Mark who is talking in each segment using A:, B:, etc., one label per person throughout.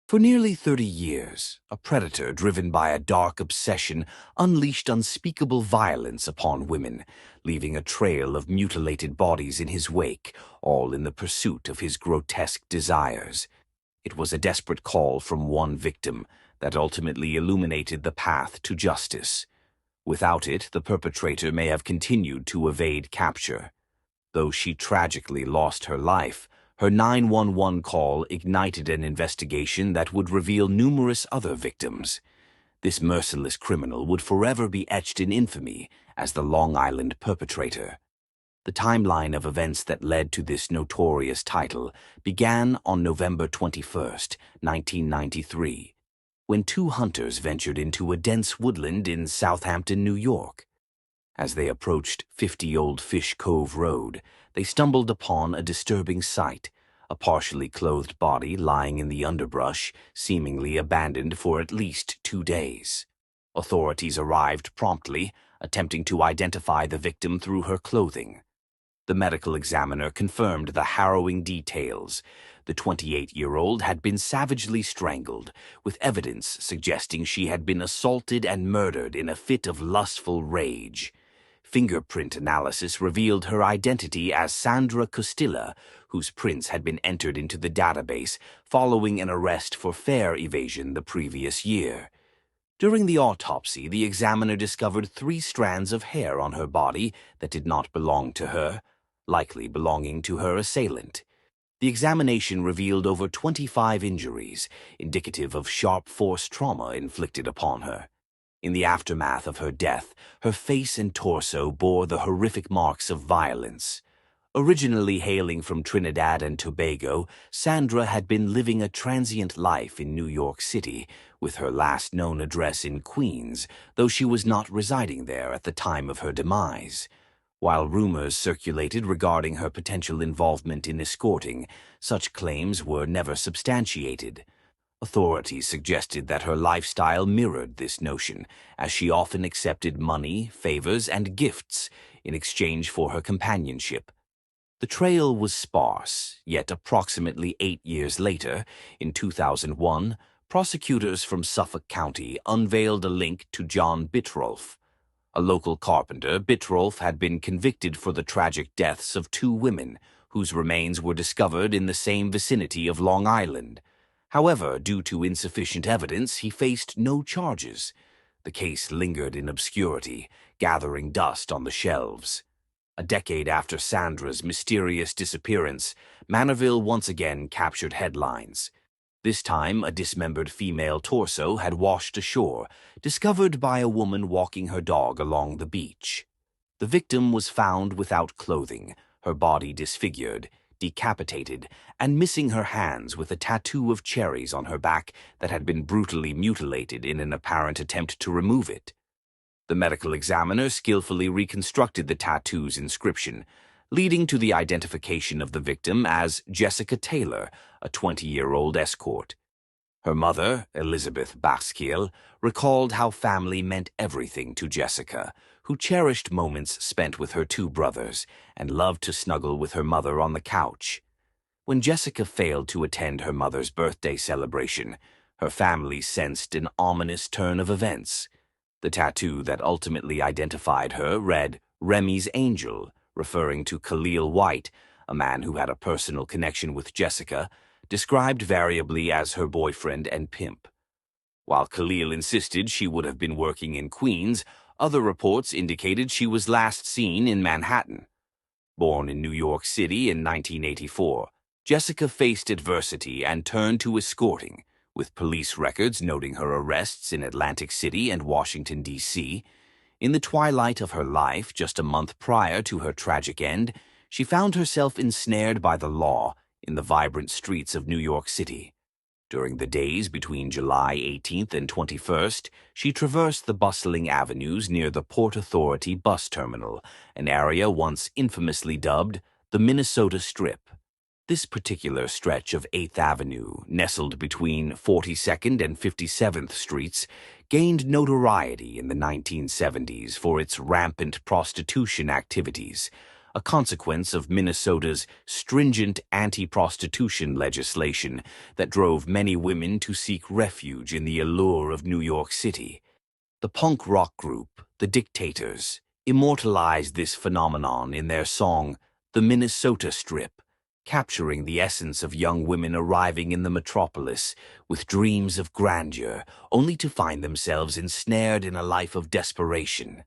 A: For nearly 30 years, a predator driven by a dark obsession unleashed unspeakable violence upon women, leaving a trail of mutilated bodies in his wake, all in the pursuit of his grotesque desires. It was a desperate call from one victim that ultimately illuminated the path to justice. Without it, the perpetrator may have continued to evade capture. Though she tragically lost her life, her 911 call ignited an investigation that would reveal numerous other victims. This merciless criminal would forever be etched in infamy as the Long Island perpetrator. The timeline of events that led to this notorious title began on November 21st, 1993, when two hunters ventured into a dense woodland in Southampton, New York. As they approached 50 Old Fish Cove Road, they stumbled upon a disturbing sight, a partially clothed body lying in the underbrush, seemingly abandoned for at least 2 days. Authorities arrived promptly, attempting to identify the victim through her clothing. The medical examiner confirmed the harrowing details. The 28-year-old had been savagely strangled, with evidence suggesting she had been assaulted and murdered in a fit of lustful rage. Fingerprint analysis revealed her identity as Sandra Costilla, whose prints had been entered into the database following an arrest for fare evasion the previous year. During the autopsy, the examiner discovered 3 strands of hair on her body that did not belong to her, likely belonging to her assailant. The examination revealed over 25 injuries, indicative of sharp force trauma inflicted upon her. In the aftermath of her death, her face and torso bore the horrific marks of violence. Originally hailing from Trinidad and Tobago, Sandra had been living a transient life in New York City, with her last known address in Queens, though she was not residing there at the time of her demise. While rumors circulated regarding her potential involvement in escorting, such claims were never substantiated. Authorities suggested that her lifestyle mirrored this notion, as she often accepted money, favors, and gifts in exchange for her companionship. The trail was sparse, yet approximately 8 years later, in 2001, prosecutors from Suffolk County unveiled a link to John Bittrolff. A local carpenter, Bittrolff had been convicted for the tragic deaths of 2 women, whose remains were discovered in the same vicinity of Long Island. However, due to insufficient evidence, he faced no charges. The case lingered in obscurity, gathering dust on the shelves. A decade after Sandra's mysterious disappearance, Manorville once again captured headlines. This time, a dismembered female torso had washed ashore, discovered by a woman walking her dog along the beach. The victim was found without clothing, her body disfigured, decapitated, and missing her hands, with a tattoo of cherries on her back that had been brutally mutilated in an apparent attempt to remove it. The medical examiner skillfully reconstructed the tattoo's inscription, leading to the identification of the victim as Jessica Taylor, a 20-year-old escort. Her mother, Elizabeth Baskiel, recalled how family meant everything to Jessica, who cherished moments spent with her 2 brothers and loved to snuggle with her mother on the couch. When Jessica failed to attend her mother's birthday celebration, her family sensed an ominous turn of events. The tattoo that ultimately identified her read, "Remy's Angel," referring to Khalil White, a man who had a personal connection with Jessica, described variably as her boyfriend and pimp. While Khalil insisted she would have been working in Queens, other reports indicated she was last seen in Manhattan. Born in New York City in 1984, Jessica faced adversity and turned to escorting, with police records noting her arrests in Atlantic City and Washington, D.C. In the twilight of her life, just a month prior to her tragic end, she found herself ensnared by the law in the vibrant streets of New York City. During the days between July 18th and 21st, she traversed the bustling avenues near the Port Authority bus terminal, an area once infamously dubbed the Minnesota Strip. This particular stretch of 8th Avenue, nestled between 42nd and 57th Streets, gained notoriety in the 1970s for its rampant prostitution activities, a consequence of Minnesota's stringent anti-prostitution legislation that drove many women to seek refuge in the allure of New York City. The punk rock group, The Dictators, immortalized this phenomenon in their song, The Minnesota Strip, capturing the essence of young women arriving in the metropolis with dreams of grandeur, only to find themselves ensnared in a life of desperation.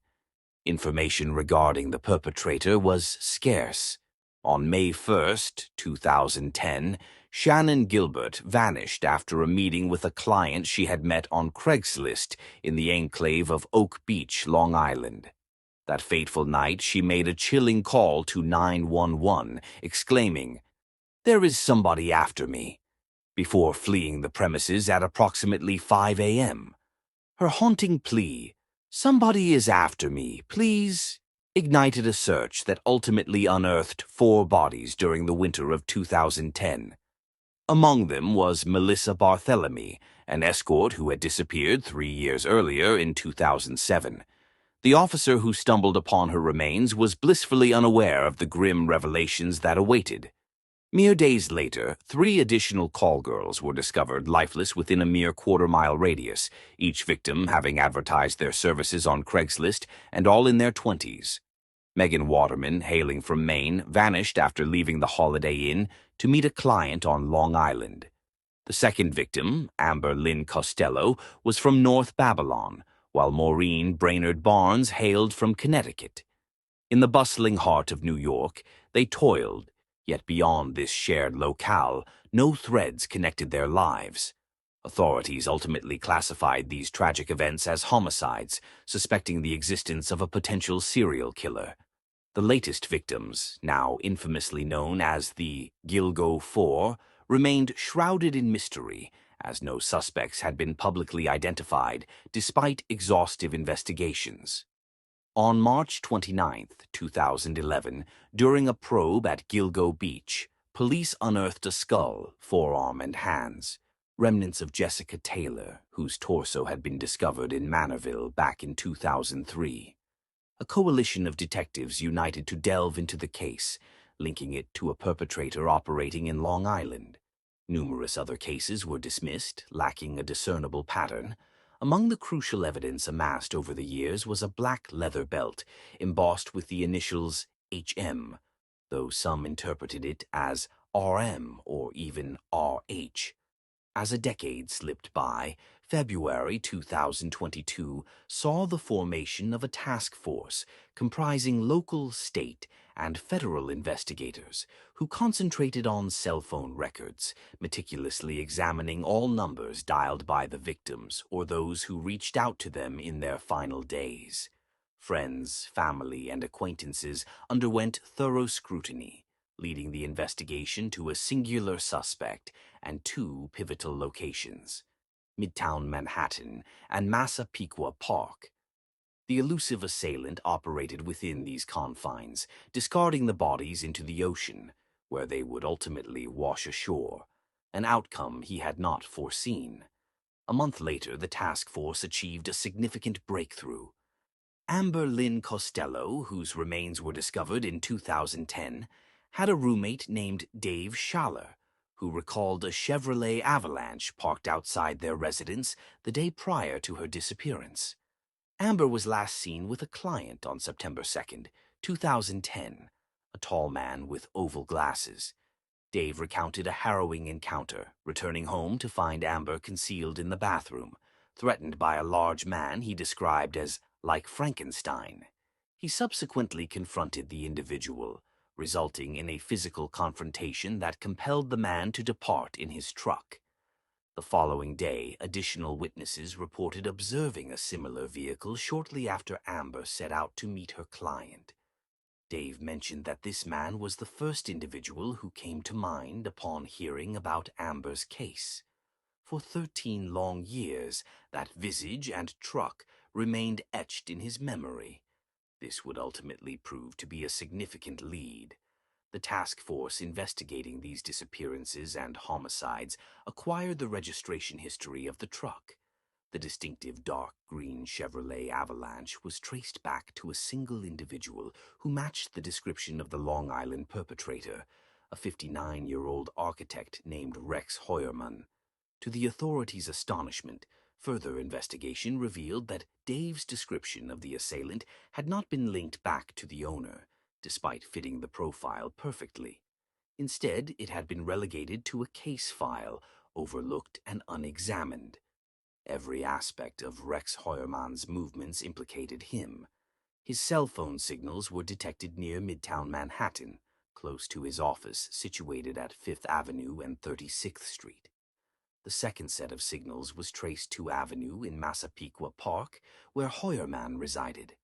A: Information regarding the perpetrator was scarce. On May 1st, 2010, Shannon Gilbert vanished after a meeting with a client she had met on Craigslist in the enclave of Oak Beach, Long Island. That fateful night, she made a chilling call to 911, exclaiming, "There is somebody after me," before fleeing the premises at approximately 5 a.m. Her haunting plea, "Somebody is after me, please," ignited a search that ultimately unearthed 4 bodies during the winter of 2010. Among them was Melissa Barthelemy, an escort who had disappeared 3 years earlier in 2007. The officer who stumbled upon her remains was blissfully unaware of the grim revelations that awaited. Mere days later, 3 additional call girls were discovered lifeless within a mere quarter-mile radius, each victim having advertised their services on Craigslist and all in their 20s. Megan Waterman, hailing from Maine, vanished after leaving the Holiday Inn to meet a client on Long Island. The second victim, Amber Lynn Costello, was from North Babylon, while Maureen Brainerd Barnes hailed from Connecticut. In the bustling heart of New York, they toiled, yet beyond this shared locale, no threads connected their lives. Authorities ultimately classified these tragic events as homicides, suspecting the existence of a potential serial killer. The latest victims, now infamously known as the Gilgo 4, remained shrouded in mystery, as no suspects had been publicly identified despite exhaustive investigations. On March 29, 2011, during a probe at Gilgo Beach, police unearthed a skull, forearm and hands, remnants of Jessica Taylor, whose torso had been discovered in Manorville back in 2003. A coalition of detectives united to delve into the case, linking it to a perpetrator operating in Long Island. Numerous other cases were dismissed, lacking a discernible pattern. Among the crucial evidence amassed over the years was a black leather belt embossed with the initials HM, though some interpreted it as RM or even RH. As a decade slipped by, February 2022 saw the formation of a task force comprising local, state, and federal investigators who concentrated on cell phone records, meticulously examining all numbers dialed by the victims or those who reached out to them in their final days. Friends, family, and acquaintances underwent thorough scrutiny, leading the investigation to a singular suspect and 2 pivotal locations, Midtown Manhattan and Massapequa Park. The elusive assailant operated within these confines, discarding the bodies into the ocean, where they would ultimately wash ashore, an outcome he had not foreseen. A month later, the task force achieved a significant breakthrough. Amber Lynn Costello, whose remains were discovered in 2010, had a roommate named Dave Schaller, who recalled a Chevrolet Avalanche parked outside their residence the day prior to her disappearance. Amber was last seen with a client on September 2nd, 2010, a tall man with oval glasses. Dave recounted a harrowing encounter, returning home to find Amber concealed in the bathroom, threatened by a large man he described as like Frankenstein. He subsequently confronted the individual, resulting in a physical confrontation that compelled the man to depart in his truck. The following day, additional witnesses reported observing a similar vehicle shortly after Amber set out to meet her client. Dave mentioned that this man was the first individual who came to mind upon hearing about Amber's case. For 13 long years, that visage and truck remained etched in his memory. This would ultimately prove to be a significant lead. The task force investigating these disappearances and homicides acquired the registration history of the truck. The distinctive dark green Chevrolet Avalanche was traced back to a single individual who matched the description of the Long Island perpetrator, a 59-year-old architect named Rex Heuermann. To the authorities' astonishment, further investigation revealed that Dave's description of the assailant had not been linked back to the owner, despite fitting the profile perfectly. Instead, it had been relegated to a case file, overlooked and unexamined. Every aspect of Rex Heuermann's movements implicated him. His cell phone signals were detected near Midtown Manhattan, close to his office situated at 5th Avenue and 36th Street. The second set of signals was traced to Avenue in Massapequa Park, where Heuermann resided.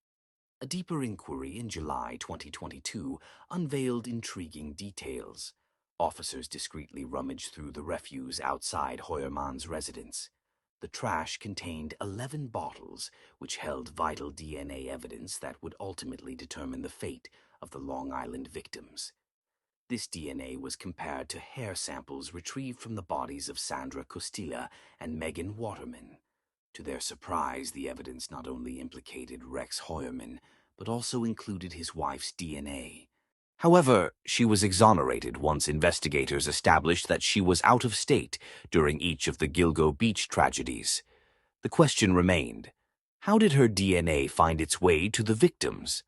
A: A deeper inquiry in July 2022 unveiled intriguing details. Officers discreetly rummaged through the refuse outside Heuermann's residence. The trash contained 11 bottles, which held vital DNA evidence that would ultimately determine the fate of the Long Island victims. This DNA was compared to hair samples retrieved from the bodies of Sandra Costilla and Megan Waterman. To their surprise, the evidence not only implicated Rex Heuermann, but also included his wife's DNA. However, she was exonerated once investigators established that she was out of state during each of the Gilgo Beach tragedies. The question remained, how did her DNA find its way to the victims?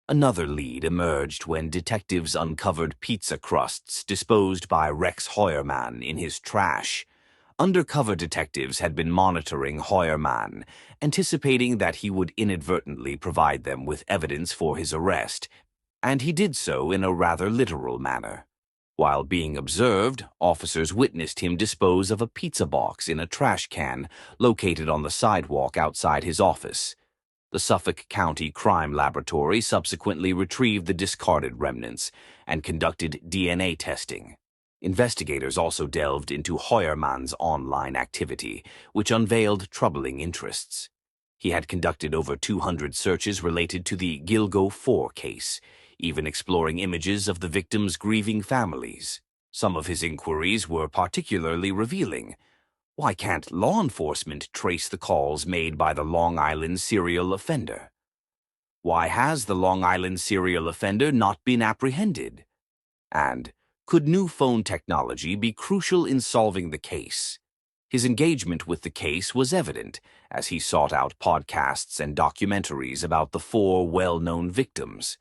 A: Another lead emerged when detectives uncovered pizza crusts disposed by Rex Heuermann in his trash. Undercover detectives had been monitoring Heuermann, anticipating that he would inadvertently provide them with evidence for his arrest, and he did so in a rather literal manner. While being observed, officers witnessed him dispose of a pizza box in a trash can located on the sidewalk outside his office. The Suffolk County Crime Laboratory subsequently retrieved the discarded remnants and conducted DNA testing. Investigators also delved into Heuermann's online activity, which unveiled troubling interests. He had conducted over 200 searches related to the Gilgo 4 case, even exploring images of the victims' grieving families. Some of his inquiries were particularly revealing. Why can't law enforcement trace the calls made by the Long Island serial offender? Why has the Long Island serial offender not been apprehended? And could new phone technology be crucial in solving the case? His engagement with the case was evident as he sought out podcasts and documentaries about the 4 well-known victims.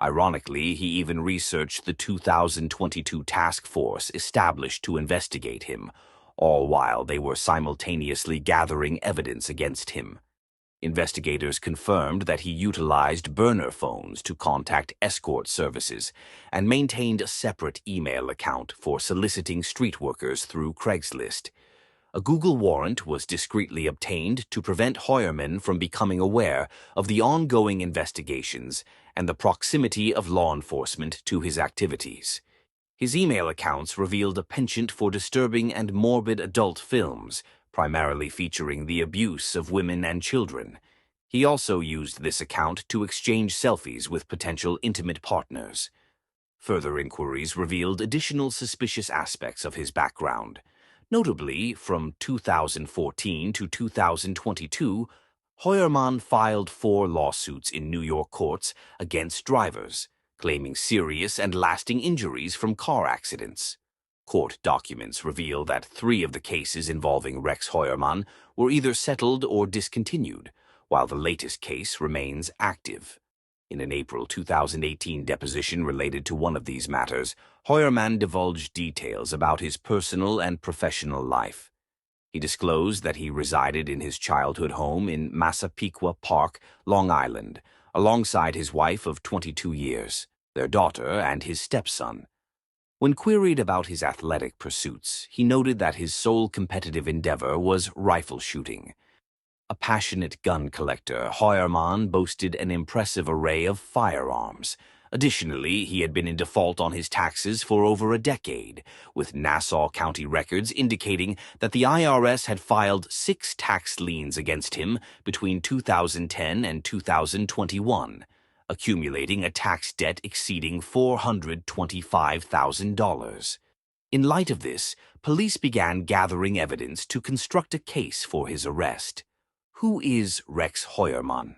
A: Ironically, he even researched the 2022 task force established to investigate him, all while they were simultaneously gathering evidence against him. Investigators confirmed that he utilized burner phones to contact escort services and maintained a separate email account for soliciting street workers through Craigslist. A Google warrant was discreetly obtained to prevent Heuermann from becoming aware of the ongoing investigations and the proximity of law enforcement to his activities. His email accounts revealed a penchant for disturbing and morbid adult films, primarily featuring the abuse of women and children. He also used this account to exchange selfies with potential intimate partners. Further inquiries revealed additional suspicious aspects of his background. Notably, from 2014 to 2022, Heuermann filed 4 lawsuits in New York courts against drivers, claiming serious and lasting injuries from car accidents. Court documents reveal that 3 of the cases involving Rex Heuermann were either settled or discontinued, while the latest case remains active. In an April 2018 deposition related to one of these matters, Heuermann divulged details about his personal and professional life. He disclosed that he resided in his childhood home in Massapequa Park, Long Island, alongside his wife of 22 years, their daughter, and his stepson. When queried about his athletic pursuits, he noted that his sole competitive endeavor was rifle shooting. A passionate gun collector, Heuermann boasted an impressive array of firearms. Additionally, he had been in default on his taxes for over a decade, with Nassau County records indicating that the IRS had filed 6 tax liens against him between 2010 and 2021, accumulating a tax debt exceeding $425,000. In light of this, police began gathering evidence to construct a case for his arrest. Who is Rex Heuermann?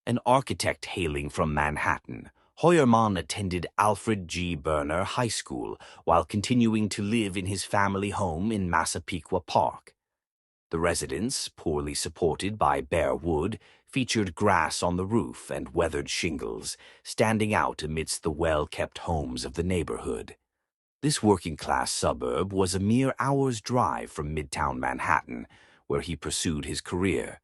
A: An architect hailing from Manhattan, Heuermann attended Alfred G. Berner High School while continuing to live in his family home in Massapequa Park. The residence, poorly supported by bare wood, featured grass on the roof and weathered shingles, standing out amidst the well-kept homes of the neighborhood. This working-class suburb was a mere hour's drive from Midtown Manhattan, where he pursued his career.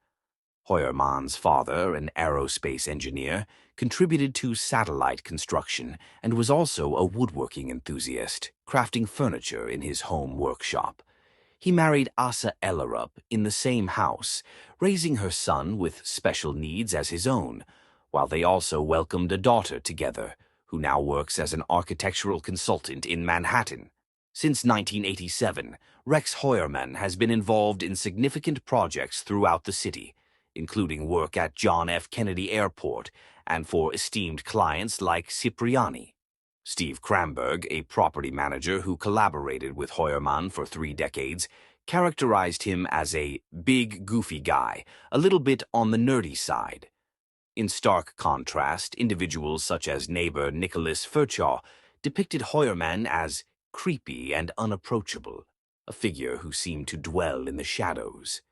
A: Heuermann's father, an aerospace engineer, contributed to satellite construction and was also a woodworking enthusiast, crafting furniture in his home workshop. He married Asa Ellerup in the same house, raising her son with special needs as his own, while they also welcomed a daughter together, who now works as an architectural consultant in Manhattan. Since 1987, Rex Heuermann has been involved in significant projects throughout the city, including work at John F. Kennedy Airport and for esteemed clients like Cipriani. Steve Kramberg, a property manager who collaborated with Heuermann for 3 decades, characterized him as a big, goofy guy, a little bit on the nerdy side. In stark contrast, individuals such as neighbor Nicholas Furchaw depicted Heuermann as creepy and unapproachable, a figure who seemed to dwell in the shadows.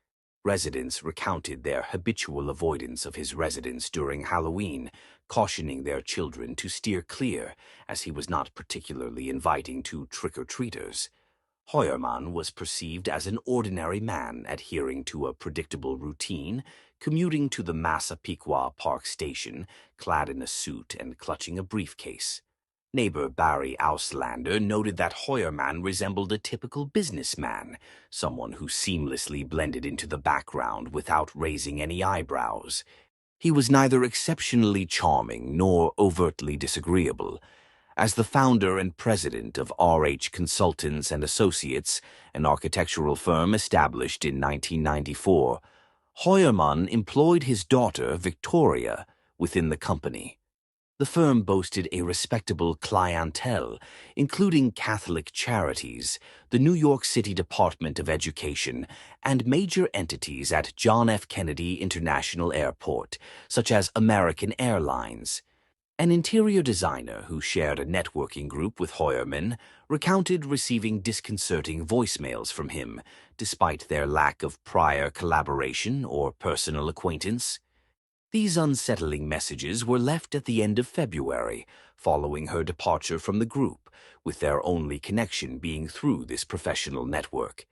A: Residents recounted their habitual avoidance of his residence during Halloween, cautioning their children to steer clear, as he was not particularly inviting to trick-or-treaters. Heuermann was perceived as an ordinary man adhering to a predictable routine, commuting to the Massapequa Park station, clad in a suit and clutching a briefcase. Neighbor Barry Auslander noted that Heuermann resembled a typical businessman, someone who seamlessly blended into the background without raising any eyebrows. He was neither exceptionally charming nor overtly disagreeable. As the founder and president of RH Consultants and Associates, an architectural firm established in 1994, Heuermann employed his daughter, Victoria, within the company. The firm boasted a respectable clientele, including Catholic charities, the New York City Department of Education, and major entities at John F. Kennedy International Airport, such as American Airlines. An interior designer who shared a networking group with Heuermann recounted receiving disconcerting voicemails from him, despite their lack of prior collaboration or personal acquaintance. These unsettling messages were left at the end of February, following her departure from the group, with their only connection being through this professional network.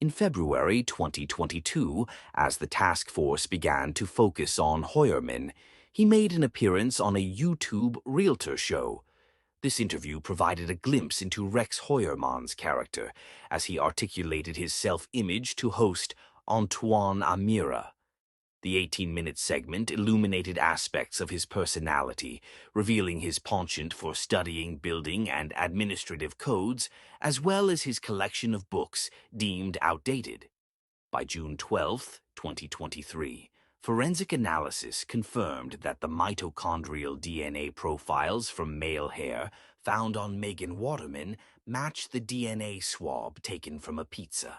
A: In February 2022, as the task force began to focus on Heuermann, he made an appearance on a YouTube realtor show. This interview provided a glimpse into Rex Heuermann's character, as he articulated his self-image to host Antoine Amira. The 18-minute segment illuminated aspects of his personality, revealing his penchant for studying building and administrative codes, as well as his collection of books deemed outdated. By June 12, 2023, forensic analysis confirmed that the mitochondrial DNA profiles from male hair found on Megan Waterman matched the DNA swab taken from a pizza.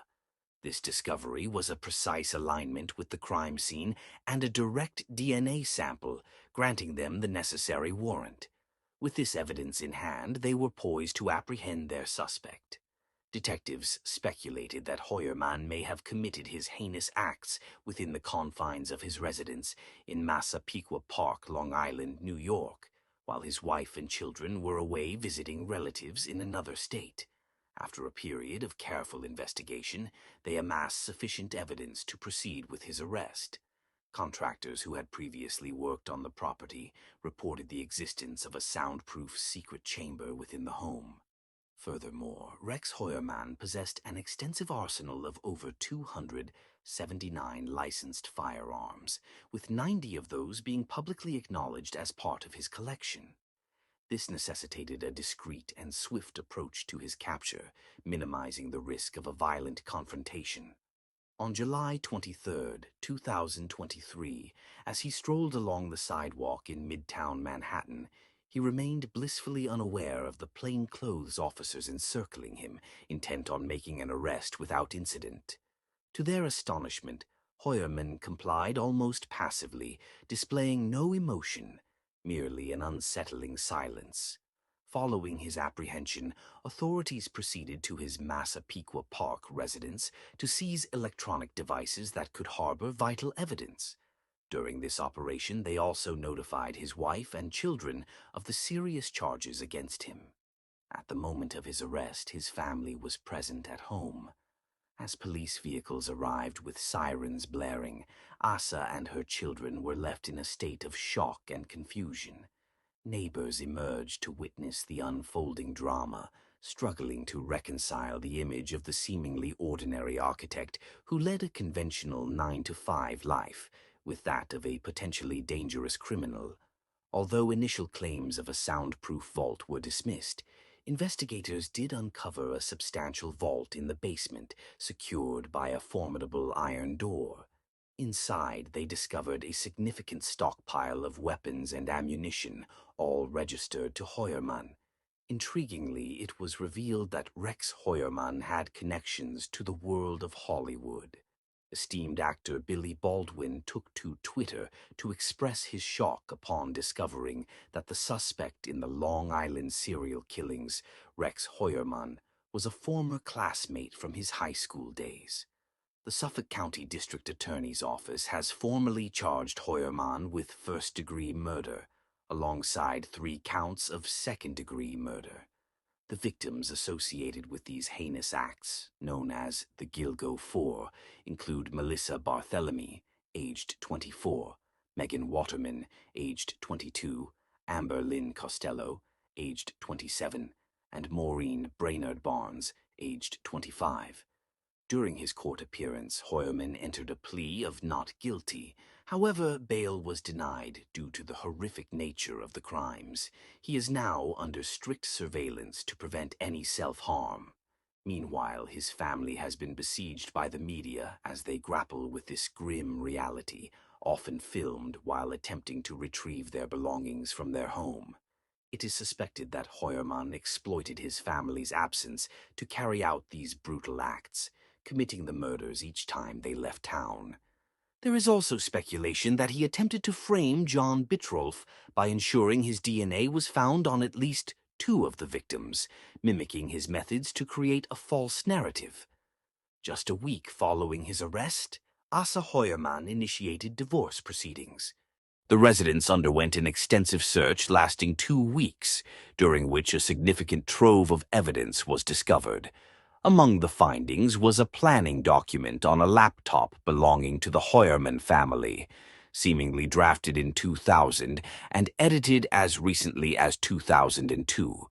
A: This discovery was a precise alignment with the crime scene and a direct DNA sample, granting them the necessary warrant. With this evidence in hand, they were poised to apprehend their suspect. Detectives speculated that Heuermann may have committed his heinous acts within the confines of his residence in Massapequa Park, Long Island, New York, while his wife and children were away visiting relatives in another state. After a period of careful investigation, they amassed sufficient evidence to proceed with his arrest. Contractors who had previously worked on the property reported the existence of a soundproof secret chamber within the home. Furthermore, Rex Heuermann possessed an extensive arsenal of over 279 licensed firearms, with 90 of those being publicly acknowledged as part of his collection. This necessitated a discreet and swift approach to his capture, minimizing the risk of a violent confrontation. On July 23, 2023, as he strolled along the sidewalk in Midtown Manhattan, he remained blissfully unaware of the plainclothes officers encircling him, intent on making an arrest without incident. To their astonishment, Heuermann complied almost passively, displaying no emotion, merely an unsettling silence. Following his apprehension, authorities proceeded to his Massapequa Park residence to seize electronic devices that could harbor vital evidence. During this operation, they also notified his wife and children of the serious charges against him. At the moment of his arrest, his family was present at home. As police vehicles arrived with sirens blaring, Asa and her children were left in a state of shock and confusion. Neighbors emerged to witness the unfolding drama, struggling to reconcile the image of the seemingly ordinary architect who led a conventional 9-to-5 life with that of a potentially dangerous criminal. Although initial claims of a soundproof vault were dismissed, investigators did uncover a substantial vault in the basement, secured by a formidable iron door. Inside, they discovered a significant stockpile of weapons and ammunition, all registered to Heuermann. Intriguingly, it was revealed that Rex Heuermann had connections to the world of Hollywood. Esteemed actor Billy Baldwin took to Twitter to express his shock upon discovering that the suspect in the Long Island serial killings, Rex Heuermann, was a former classmate from his high school days. The Suffolk County District Attorney's Office has formally charged Heuermann with first-degree murder, alongside 3 counts of second-degree murder. The victims associated with these heinous acts, known as the Gilgo Four, include Melissa Barthelemy, aged 24, Megan Waterman, aged 22, Amber Lynn Costello, aged 27, and Maureen Brainerd Barnes, aged 25. During his court appearance, Heuermann entered a plea of not guilty. However, bail was denied due to the horrific nature of the crimes. He is now under strict surveillance to prevent any self-harm. Meanwhile, his family has been besieged by the media as they grapple with this grim reality, often filmed while attempting to retrieve their belongings from their home. It is suspected that Heuermann exploited his family's absence to carry out these brutal acts, committing the murders each time they left town. There is also speculation that he attempted to frame John Bittrolff by ensuring his DNA was found on at least 2 of the victims, mimicking his methods to create a false narrative. Just a week following his arrest, Asa Heuermann initiated divorce proceedings. The residence underwent an extensive search lasting 2 weeks, during which a significant trove of evidence was discovered. Among the findings was a planning document on a laptop belonging to the Heuermann family, seemingly drafted in 2000 and edited as recently as 2002.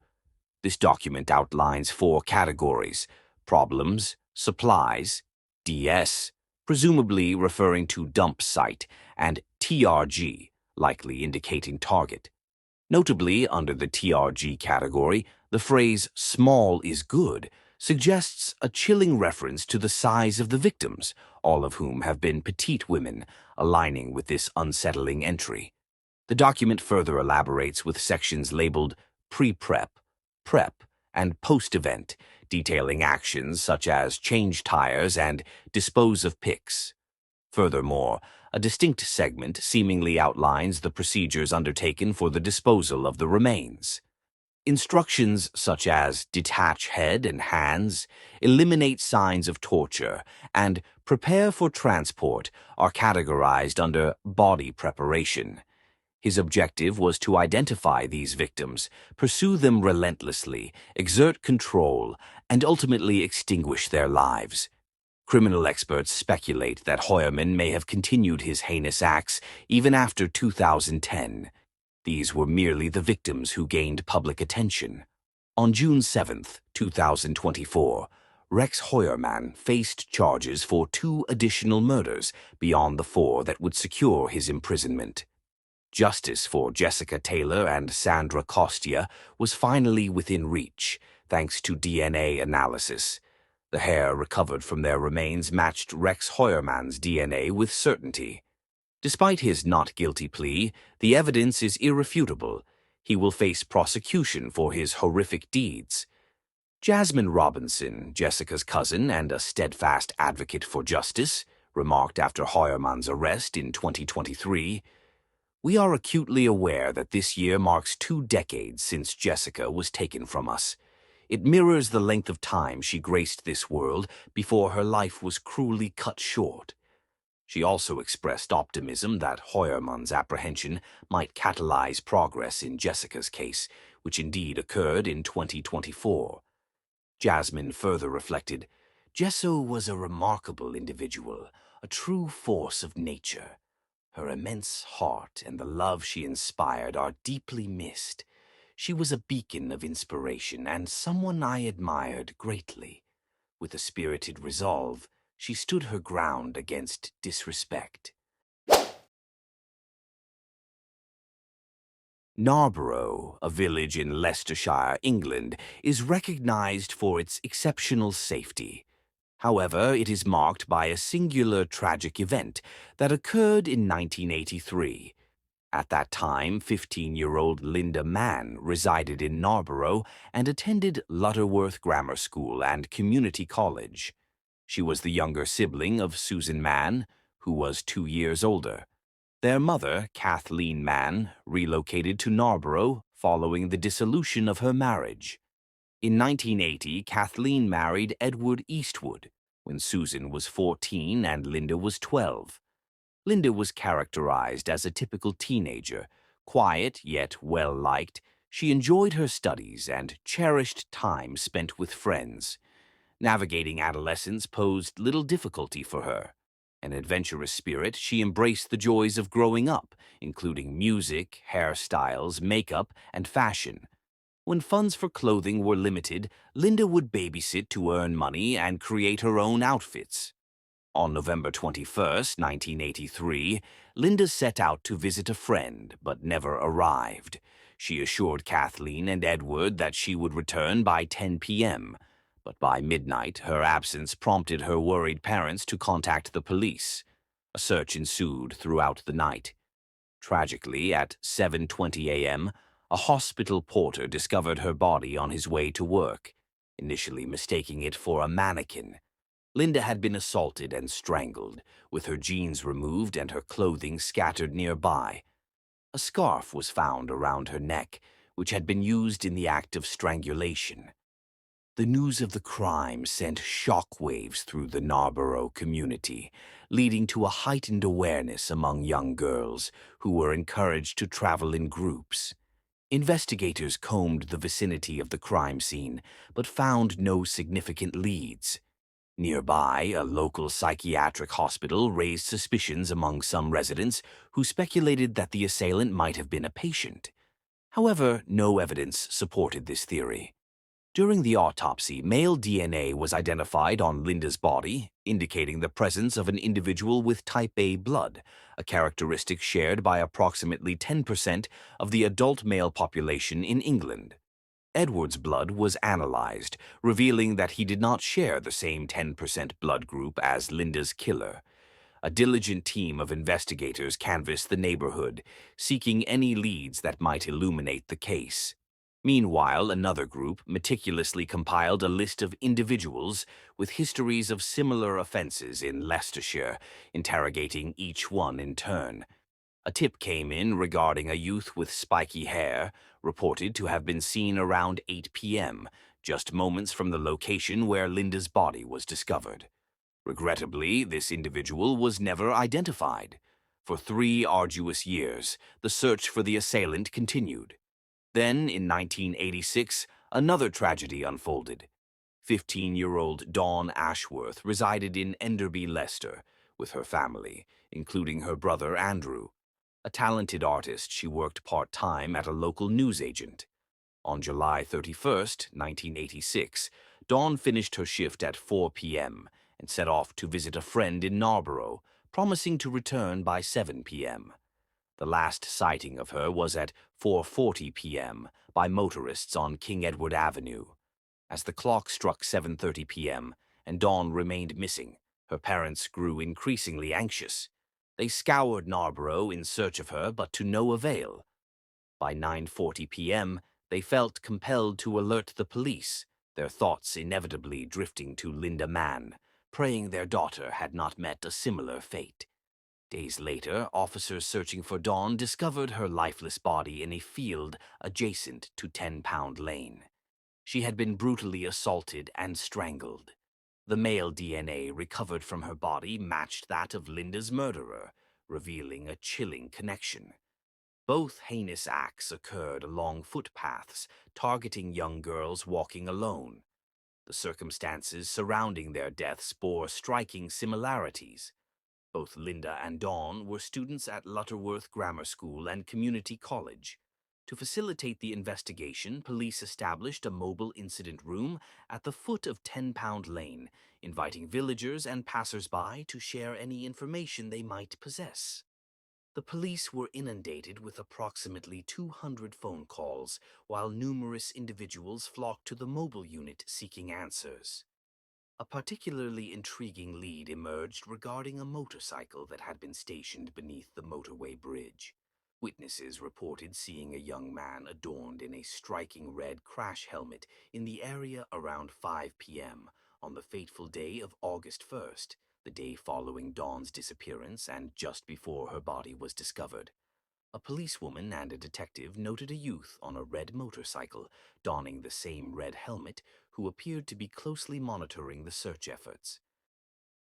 A: This document outlines 4 categories: problems, supplies, DS, presumably referring to dump site, and TRG, likely indicating target. Notably, under the TRG category, the phrase "small is good" suggests a chilling reference to the size of the victims, all of whom have been petite women, aligning with this unsettling entry. The document further elaborates with sections labeled pre-prep, prep, and post-event, detailing actions such as change tires and dispose of pics. Furthermore, a distinct segment seemingly outlines the procedures undertaken for the disposal of the remains. Instructions such as detach head and hands, eliminate signs of torture, and prepare for transport are categorized under body preparation. His objective was to identify these victims, pursue them relentlessly, exert control, and ultimately extinguish their lives. Criminal experts speculate that Heuermann may have continued his heinous acts even after 2010. These were merely the victims who gained public attention. On June 7, 2024, Rex Heuermann faced charges for 2 additional murders beyond the 4 that would secure his imprisonment. Justice for Jessica Taylor and Sandra Costia was finally within reach, thanks to DNA analysis. The hair recovered from their remains matched Rex Heuermann's DNA with certainty. Despite his not guilty plea, the evidence is irrefutable. He will face prosecution for his horrific deeds. Jasmine Robinson, Jessica's cousin and a steadfast advocate for justice, remarked after Heuermann's arrest in 2023. We are acutely aware that this year marks 2 decades since Jessica was taken from us. It mirrors the length of time she graced this world before her life was cruelly cut short. She also expressed optimism that Heuermann's apprehension might catalyze progress in Jessica's case, which indeed occurred in 2024. Jasmine further reflected, Jesso was a remarkable individual, a true force of nature. Her immense heart and the love she inspired are deeply missed. She was a beacon of inspiration and someone I admired greatly. With a spirited resolve, she stood her ground against disrespect. Narborough, a village in Leicestershire, England, is recognized for its exceptional safety. However, it is marked by a singular tragic event that occurred in 1983. At that time, 15-year-old Linda Mann resided in Narborough and attended Lutterworth Grammar School and Community College. She was the younger sibling of Susan Mann, who was 2 years older. Their mother, Kathleen Mann, relocated to Narborough following the dissolution of her marriage. In 1980, Kathleen married Edward Eastwood, when Susan was 14 and Linda was 12. Linda was characterized as a typical teenager, quiet yet well-liked. She enjoyed her studies and cherished time spent with friends. Navigating adolescence posed little difficulty for her. An adventurous spirit, she embraced the joys of growing up, including music, hairstyles, makeup, and fashion. When funds for clothing were limited, Linda would babysit to earn money and create her own outfits. On November 21, 1983, Linda set out to visit a friend, but never arrived. She assured Kathleen and Edward that she would return by 10 p.m., but by midnight, her absence prompted her worried parents to contact the police. A search ensued throughout the night. Tragically, at 7:20 a.m., a hospital porter discovered her body on his way to work, initially mistaking it for a mannequin. Linda had been assaulted and strangled, with her jeans removed and her clothing scattered nearby. A scarf was found around her neck, which had been used in the act of strangulation. The news of the crime sent shockwaves through the Narborough community, leading to a heightened awareness among young girls who were encouraged to travel in groups. Investigators combed the vicinity of the crime scene, but found no significant leads. Nearby, a local psychiatric hospital raised suspicions among some residents who speculated that the assailant might have been a patient. However, no evidence supported this theory. During the autopsy, male DNA was identified on Linda's body, indicating the presence of an individual with type A blood, a characteristic shared by approximately 10% of the adult male population in England. Edward's blood was analyzed, revealing that he did not share the same 10% blood group as Linda's killer. A diligent team of investigators canvassed the neighborhood, seeking any leads that might illuminate the case. Meanwhile, another group meticulously compiled a list of individuals with histories of similar offenses in Leicestershire, interrogating each one in turn. A tip came in regarding a youth with spiky hair, reported to have been seen around 8 p.m., just moments from the location where Linda's body was discovered. Regrettably, this individual was never identified. For 3 arduous years, the search for the assailant continued. Then, in 1986, another tragedy unfolded. 15-year-old Dawn Ashworth resided in Enderby, Leicester, with her family, including her brother Andrew. A talented artist, she worked part-time at a local newsagent. On July 31, 1986, Dawn finished her shift at 4 p.m. and set off to visit a friend in Narborough, promising to return by 7 p.m. The last sighting of her was at 4:40 p.m. by motorists on King Edward Avenue. As the clock struck 7:30 p.m. and Dawn remained missing, her parents grew increasingly anxious. They scoured Narborough in search of her, but to no avail. By 9:40 p.m., they felt compelled to alert the police, their thoughts inevitably drifting to Linda Mann, praying their daughter had not met a similar fate. Days later, officers searching for Dawn discovered her lifeless body in a field adjacent to 10-Pound Lane. She had been brutally assaulted and strangled. The male DNA recovered from her body matched that of Linda's murderer, revealing a chilling connection. Both heinous acts occurred along footpaths, targeting young girls walking alone. The circumstances surrounding their deaths bore striking similarities. Both Linda and Dawn were students at Lutterworth Grammar School and Community College. To facilitate the investigation, police established a mobile incident room at the foot of 10-Pound Lane, inviting villagers and passers-by to share any information they might possess. The police were inundated with approximately 200 phone calls, while numerous individuals flocked to the mobile unit seeking answers. A particularly intriguing lead emerged regarding a motorcycle that had been stationed beneath the motorway bridge. Witnesses reported seeing a young man adorned in a striking red crash helmet in the area around 5 p.m. on the fateful day of August 1st, the day following Dawn's disappearance and just before her body was discovered. A policewoman and a detective noted a youth on a red motorcycle, donning the same red helmet, who appeared to be closely monitoring the search efforts.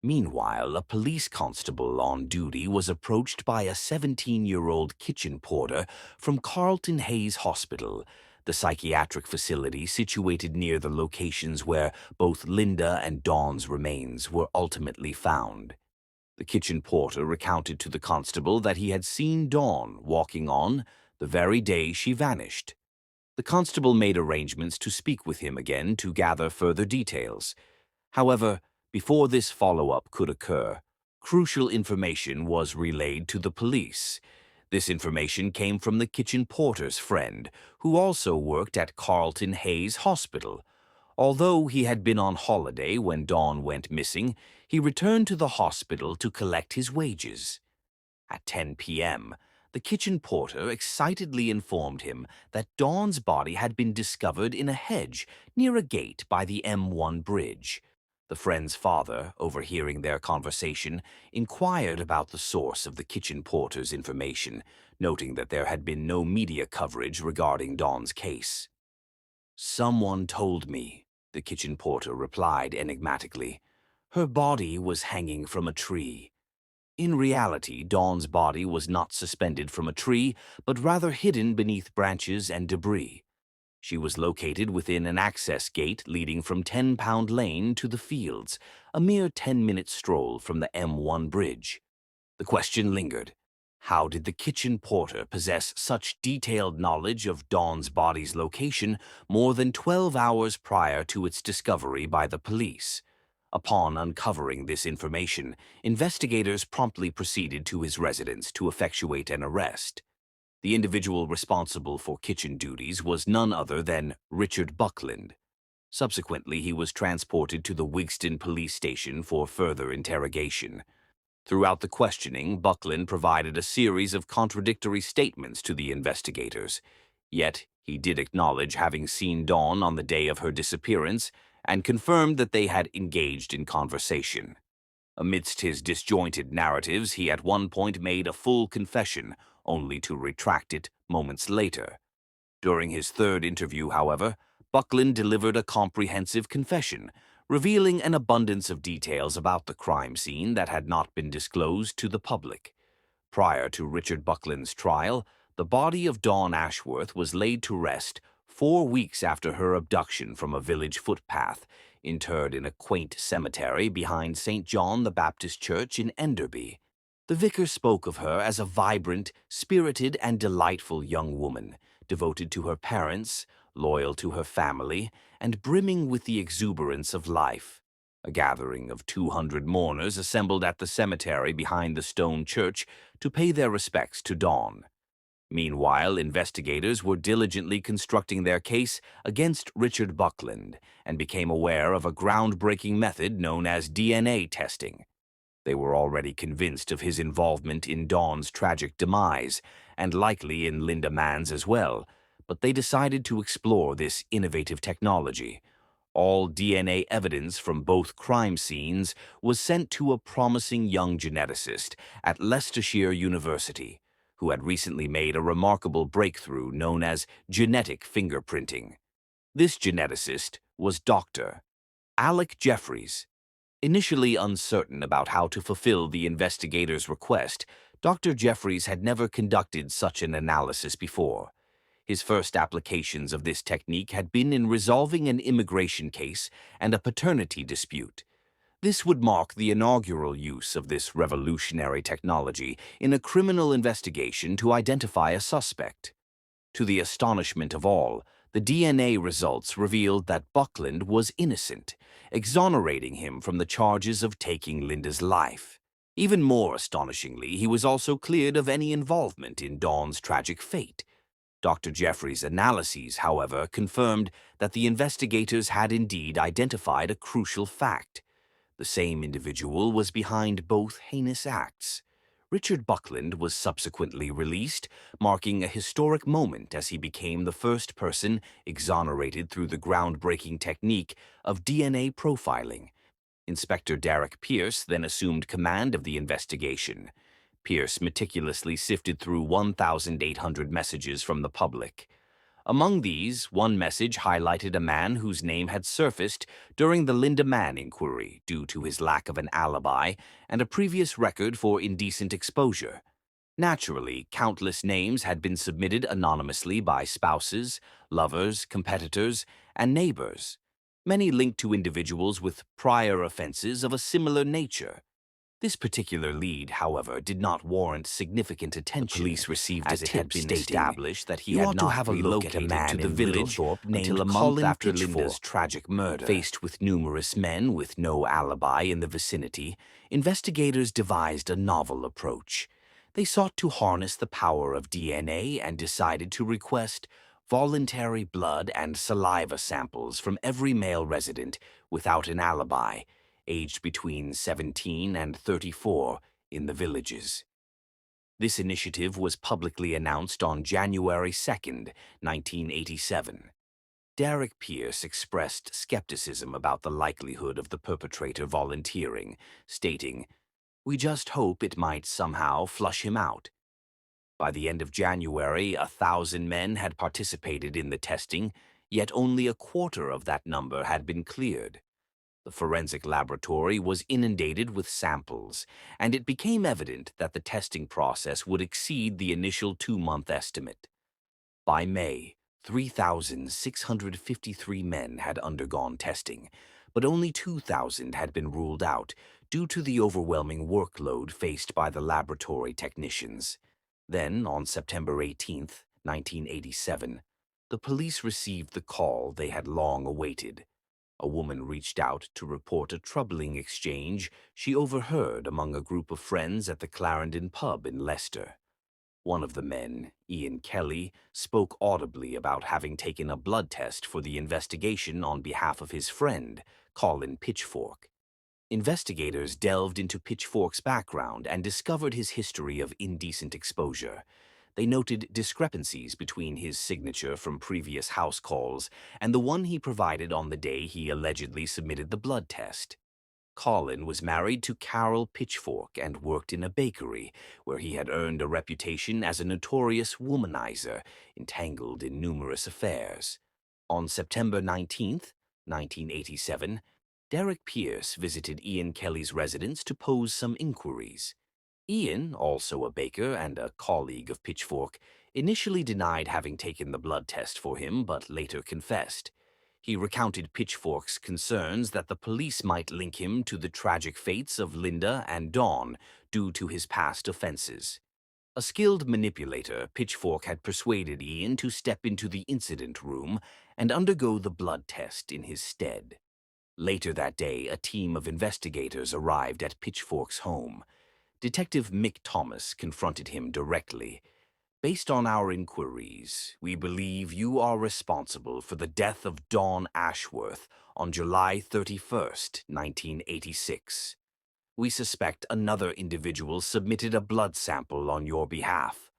A: Meanwhile, a police constable on duty was approached by a 17-year-old kitchen porter from Carlton Hayes Hospital, the psychiatric facility situated near the locations where both Linda and Dawn's remains were ultimately found. The kitchen porter recounted to the constable that he had seen Dawn walking on the very day she vanished. The constable made arrangements to speak with him again to gather further details. However, before this follow-up could occur, crucial information was relayed to the police. This information came from the kitchen porter's friend, who also worked at Carlton Hayes Hospital. Although he had been on holiday when Dawn went missing, he returned to the hospital to collect his wages. At 10 p.m., the kitchen porter excitedly informed him that Dawn's body had been discovered in a hedge near a gate by the M1 bridge. The friend's father, overhearing their conversation, inquired about the source of the kitchen porter's information, noting that there had been no media coverage regarding Dawn's case. "Someone told me," the kitchen porter replied enigmatically. "Her body was hanging from a tree." In reality, Dawn's body was not suspended from a tree, but rather hidden beneath branches and debris. She was located within an access gate leading from 10-Pound Lane to the fields, a mere 10-minute stroll from the M1 bridge. The question lingered. How did the kitchen porter possess such detailed knowledge of Dawn's body's location more than 12 hours prior to its discovery by the police? Upon uncovering this information, investigators promptly proceeded to his residence to effectuate an arrest. The individual responsible for kitchen duties was none other than Richard Buckland. Subsequently, he was transported to the Wigston police station for further interrogation. Throughout the questioning, Buckland provided a series of contradictory statements to the investigators. Yet, he did acknowledge having seen Dawn on the day of her disappearance and confirmed that they had engaged in conversation. Amidst his disjointed narratives, he at one point made a full confession, only to retract it moments later. During his third interview, however, Buckland delivered a comprehensive confession, revealing an abundance of details about the crime scene that had not been disclosed to the public. Prior to Richard Buckland's trial, the body of Dawn Ashworth was laid to rest 4 weeks after her abduction from a village footpath, interred in a quaint cemetery behind St. John the Baptist Church in Enderby. The vicar spoke of her as a vibrant, spirited, and delightful young woman, devoted to her parents, loyal to her family, and brimming with the exuberance of life. A gathering of 200 mourners assembled at the cemetery behind the stone church to pay their respects to Dawn. Meanwhile, investigators were diligently constructing their case against Richard Buckland and became aware of a groundbreaking method known as DNA testing. They were already convinced of his involvement in Dawn's tragic demise, and likely in Linda Mann's as well, but they decided to explore this innovative technology. All DNA evidence from both crime scenes was sent to a promising young geneticist at Leicestershire University, who had recently made a remarkable breakthrough known as genetic fingerprinting. This geneticist was Dr. Alec Jeffreys. Initially uncertain about how to fulfill the investigator's request, Dr. Jeffreys had never conducted such an analysis before. His first applications of this technique had been in resolving an immigration case and a paternity dispute. This would mark the inaugural use of this revolutionary technology in a criminal investigation to identify a suspect. To the astonishment of all, the DNA results revealed that Buckland was innocent, exonerating him from the charges of taking Linda's life. Even more astonishingly, he was also cleared of any involvement in Dawn's tragic fate. Dr. Jeffrey's analyses, however, confirmed that the investigators had indeed identified a crucial fact. The same individual was behind both heinous acts. Richard Buckland was subsequently released, marking a historic moment as he became the first person exonerated through the groundbreaking technique of DNA profiling. Inspector Derek Pierce then assumed command of the investigation. Pierce meticulously sifted through 1,800 messages from the public. Among these, one message highlighted a man whose name had surfaced during the Linda Mann inquiry due to his lack of an alibi and a previous record for indecent exposure. Naturally, countless names had been submitted anonymously by spouses, lovers, competitors, and neighbors, many linked to individuals with prior offenses of a similar nature. This particular lead, however, did not warrant significant attention. The police received as it had been established that he had not relocated to the village until a month after Linda's tragic murder. Faced with numerous men with no alibi in the vicinity, investigators devised a novel approach. They sought to harness the power of DNA and decided to request voluntary blood and saliva samples from every male resident without an alibi, aged between 17 and 34, in the villages. This initiative was publicly announced on January 2, 1987. Derek Pierce expressed skepticism about the likelihood of the perpetrator volunteering, stating, "We just hope it might somehow flush him out." By the end of January, 1,000 men had participated in the testing, yet only a quarter of that number had been cleared. The forensic laboratory was inundated with samples, and it became evident that the testing process would exceed the initial 2-month estimate. By May, 3,653 men had undergone testing, but only 2,000 had been ruled out due to the overwhelming workload faced by the laboratory technicians. Then, on September 18, 1987, the police received the call they had long awaited. A woman reached out to report a troubling exchange she overheard among a group of friends at the Clarendon pub in Leicester. One of the men, Ian Kelly, spoke audibly about having taken a blood test for the investigation on behalf of his friend, Colin Pitchfork. Investigators delved into Pitchfork's background and discovered his history of indecent exposure. They noted discrepancies between his signature from previous house calls and the one he provided on the day he allegedly submitted the blood test. Colin was married to Carol Pitchfork and worked in a bakery, where he had earned a reputation as a notorious womanizer, entangled in numerous affairs. On September 19, 1987, Derek Pierce visited Ian Kelly's residence to pose some inquiries. Ian, also a baker and a colleague of Pitchfork, initially denied having taken the blood test for him, but later confessed. He recounted Pitchfork's concerns that the police might link him to the tragic fates of Linda and Dawn due to his past offenses. A skilled manipulator, Pitchfork had persuaded Ian to step into the incident room and undergo the blood test in his stead. Later that day, a team of investigators arrived at Pitchfork's home. Detective Mick Thomas confronted him directly. "Based on our inquiries, we believe you are responsible for the death of Dawn Ashworth on July 31st, 1986. We suspect another individual submitted a blood sample on your behalf.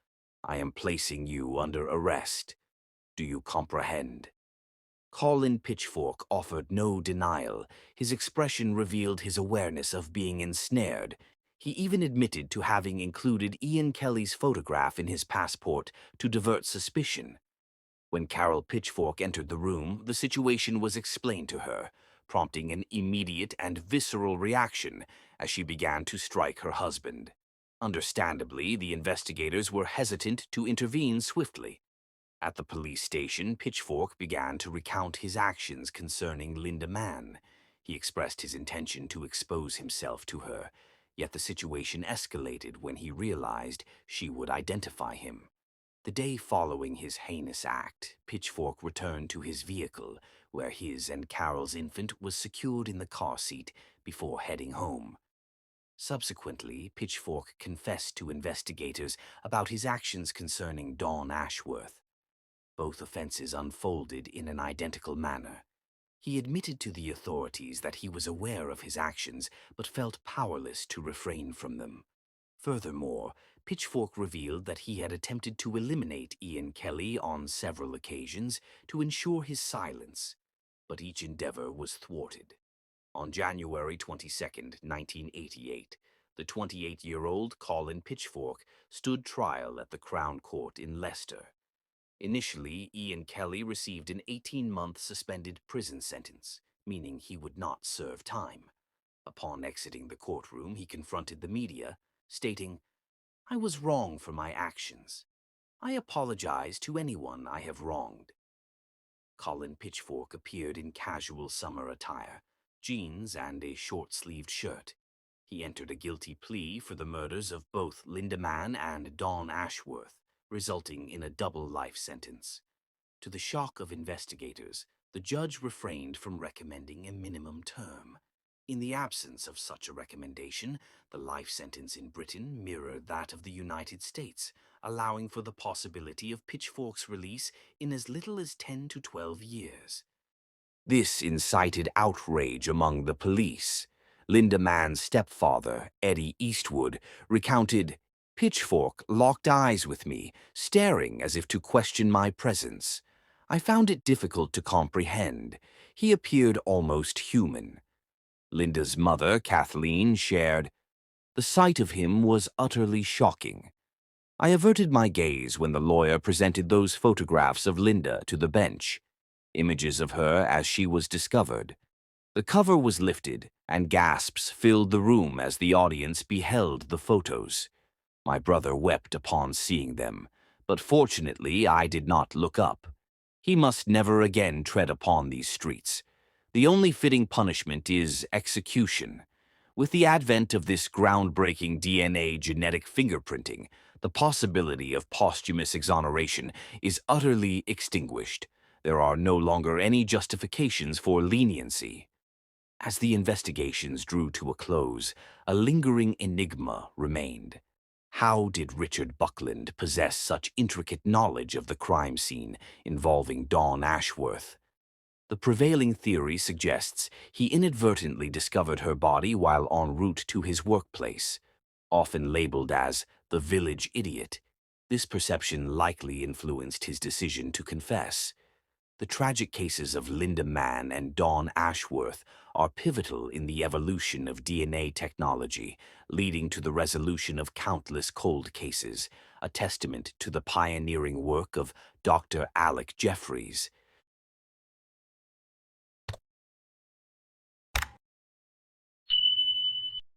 A: I am placing you under arrest. Do you comprehend?" Colin Pitchfork offered no denial. His expression revealed his awareness of being ensnared. He even admitted to having included Ian Kelly's photograph in his passport to divert suspicion. When Carol Pitchfork entered the room, the situation was explained to her, prompting an immediate and visceral reaction as she began to strike her husband. Understandably, the investigators were hesitant to intervene swiftly. At the police station, Pitchfork began to recount his actions concerning Linda Mann. He expressed his intention to expose himself to her, yet the situation escalated when he realized she would identify him. The day following his heinous act, Pitchfork returned to his vehicle, where his and Carol's infant was secured in the car seat before heading home. Subsequently, Pitchfork confessed to investigators about his actions concerning Dawn Ashworth. Both offenses unfolded in an identical manner. He admitted to the authorities that he was aware of his actions but felt powerless to refrain from them. Furthermore, Pitchfork revealed that he had attempted to eliminate Ian Kelly on several occasions to ensure his silence, but each endeavor was thwarted. On January 22, 1988, the 28-year-old Colin Pitchfork stood trial at the Crown Court in Leicester. Initially, Ian Kelly received an 18-month suspended prison sentence, meaning he would not serve time. Upon exiting the courtroom, he confronted the media, stating, "I was wrong for my actions. I apologize to anyone I have wronged." Colin Pitchfork appeared in casual summer attire, jeans and a short-sleeved shirt. He entered a guilty plea for the murders of both Linda Mann and Dawn Ashworth, resulting in a double life sentence. To the shock of investigators, the judge refrained from recommending a minimum term. In the absence of such a recommendation, the life sentence in Britain mirrored that of the United States, allowing for the possibility of Pitchfork's release in as little as 10 to 12 years. This incited outrage among the police. Linda Mann's stepfather, Eddie Eastwood, recounted, "Pitchfork locked eyes with me, staring as if to question my presence. I found it difficult to comprehend. He appeared almost human." Linda's mother, Kathleen, shared, "The sight of him was utterly shocking. I averted my gaze when the lawyer presented those photographs of Linda to the bench, images of her as she was discovered. The cover was lifted, and gasps filled the room as the audience beheld the photos. My brother wept upon seeing them, but fortunately I did not look up. He must never again tread upon these streets. The only fitting punishment is execution. With the advent of this groundbreaking DNA genetic fingerprinting, the possibility of posthumous exoneration is utterly extinguished. There are no longer any justifications for leniency." As the investigations drew to a close, a lingering enigma remained. How did Richard Buckland possess such intricate knowledge of the crime scene involving Dawn Ashworth? The prevailing theory suggests he inadvertently discovered her body while en route to his workplace. Often labeled as the village idiot, this perception likely influenced his decision to confess. The tragic cases of Linda Mann and Dawn Ashworth are pivotal in the evolution of DNA technology, leading to the resolution of countless cold cases, a testament to the pioneering work of Dr. Alec Jeffreys.